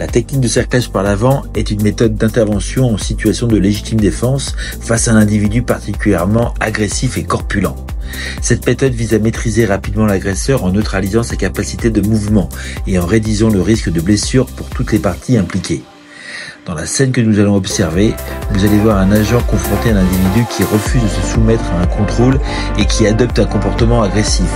La technique de cerclage par l'avant est une méthode d'intervention en situation de légitime défense face à un individu particulièrement agressif et corpulent. Cette méthode vise à maîtriser rapidement l'agresseur en neutralisant sa capacité de mouvement et en réduisant le risque de blessure pour toutes les parties impliquées. Dans la scène que nous allons observer, vous allez voir un agent confronté à un individu qui refuse de se soumettre à un contrôle et qui adopte un comportement agressif,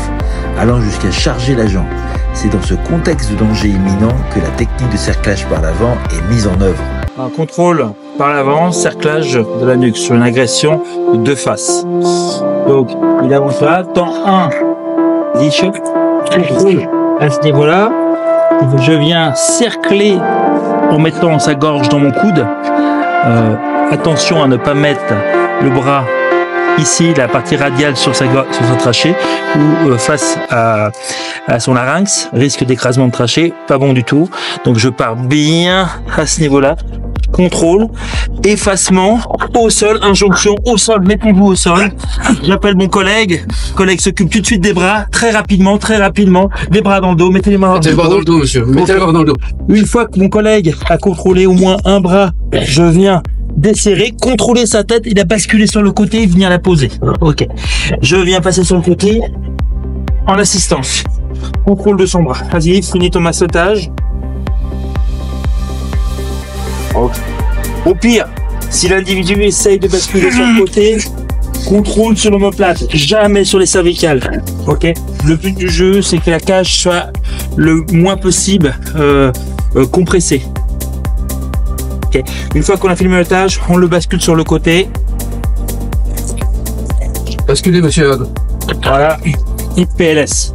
allant jusqu'à charger l'agent. C'est dans ce contexte de danger imminent que la technique de cerclage par l'avant est mise en œuvre. Un contrôle par l'avant, cerclage de la nuque sur une agression de face. Donc, il avance là, temps 1, contrôle à ce niveau-là. Je viens cercler en mettant sa gorge dans mon coude. Attention à ne pas mettre le bras ici, la partie radiale sur sa trachée ou face à son larynx, risque d'écrasement de trachée, pas bon du tout. Donc je pars bien à ce niveau-là. Contrôle, effacement, au sol, injonction, au sol, mettez-vous au sol. J'appelle mon collègue s'occupe tout de suite des bras, très rapidement, les bras dans le dos, mettez les mains dans le dos, monsieur, mettez les bras dans le dos. Une fois que mon collègue a contrôlé au moins un bras, je viens desserrer, contrôler sa tête, il a basculé sur le côté et venir la poser. Ok. Je viens passer sur le côté, en assistance. Contrôle de son bras. Vas-y, finis ton massage. Okay. Au pire, si l'individu essaye de basculer sur le côté, contrôle sur l'omoplate, jamais sur les cervicales. Ok. Le but du jeu, c'est que la cage soit le moins possible compressée. Okay. Une fois qu'on a fait le menottage, on le bascule sur le côté. Basculez, monsieur. Voilà. IPLS.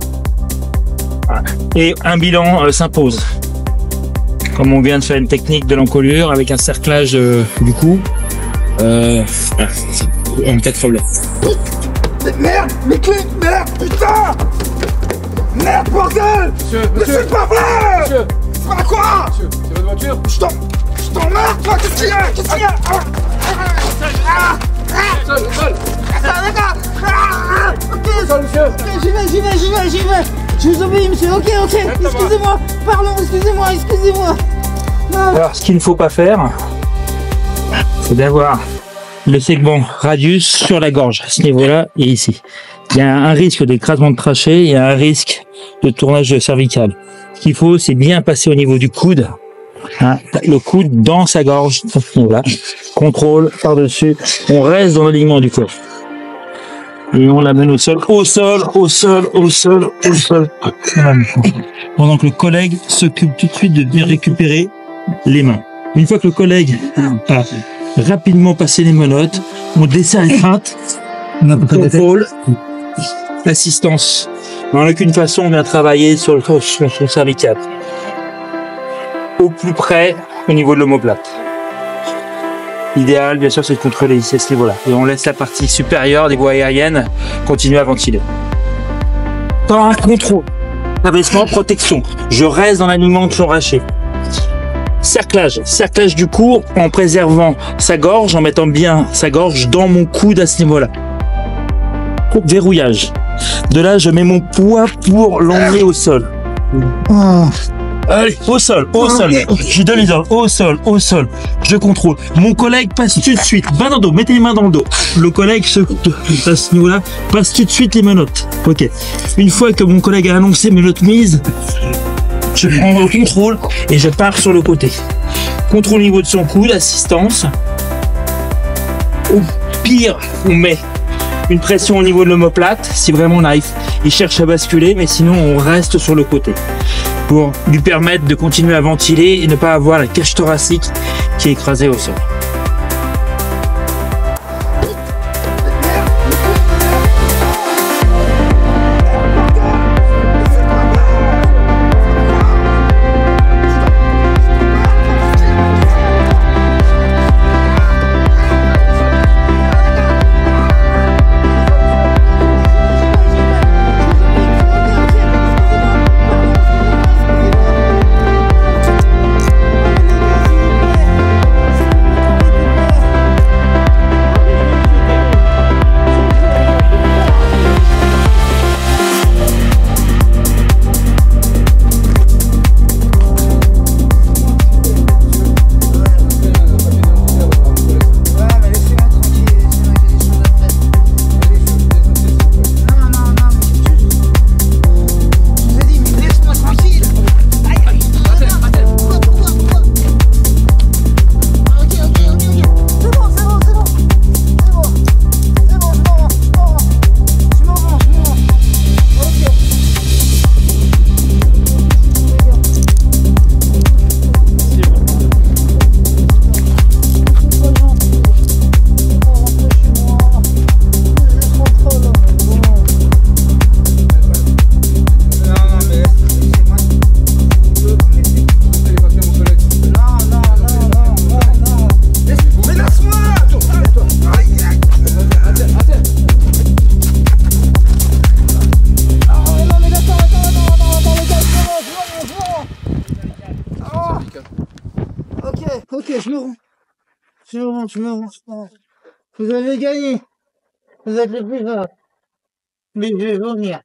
Voilà. Et un bilan s'impose. Comme on vient de faire une technique de l'encolure avec un cerclage du cou, on a peut-être problème. Merde, mes clés, merde, putain! Merde, bordel! Mais c'est pas vrai! Monsieur! Ah, quoi? Monsieur, c'est votre voiture? Je t'emmerde, toi, qu'est-ce qu'il y a? Qu'est-ce qu'il y a? Sol, sol! Ok, Sol, monsieur! j'y vais! Je vous obéis, monsieur, ok, excusez-moi, pardon, excusez-moi. Non. Alors, ce qu'il ne faut pas faire, c'est d'avoir le segment radius sur la gorge, à ce niveau-là et ici. Il y a un risque d'écrasement de trachée, il y a un risque de tournage cervical. Ce qu'il faut, c'est bien passer au niveau du coude, hein, le coude dans sa gorge, à ce niveau-là. Contrôle par-dessus, on reste dans l'alignement du corps. Et on l'amène au sol. Pendant que le collègue s'occupe tout de suite de bien récupérer les mains. Une fois que le collègue a rapidement passé les menottes, on desserre les craintes, contrôle, assistance. En aucune façon, on vient travailler sur le cervical. Au plus près, au niveau de l'omoplate. L'idéal, bien sûr, c'est de contrôler ici à ce niveau-là. Et on laisse la partie supérieure des voies aériennes continuer à ventiler. Temps, contrôle. Abaissement, protection. Je reste dans l'alignement de son rachis. Cerclage du cou en préservant sa gorge, en mettant bien sa gorge dans mon coude à ce niveau-là. Verrouillage. De là, je mets mon poids pour l'emmener au sol. Allez, au sol. Je donne les ordres. Au sol. Je contrôle. Mon collègue passe tout de suite. Main dans le dos. Mettez les mains dans le dos. Le collègue à ce niveau-là passe tout de suite les menottes. Ok. Une fois que mon collègue a annoncé menottes mises, je prends le contrôle et je pars sur le côté. Contrôle au niveau de son coude, assistance. Au pire, on met une pression au niveau de l'omoplate. Si vraiment on arrive, il cherche à basculer, mais sinon on reste sur le côté. Pour lui permettre de continuer à ventiler et ne pas avoir la cage thoracique qui est écrasée au sol. Ok, je me rends. Je me rends. Vous avez gagné. Vous êtes les plus forts. Mais je vais vomir.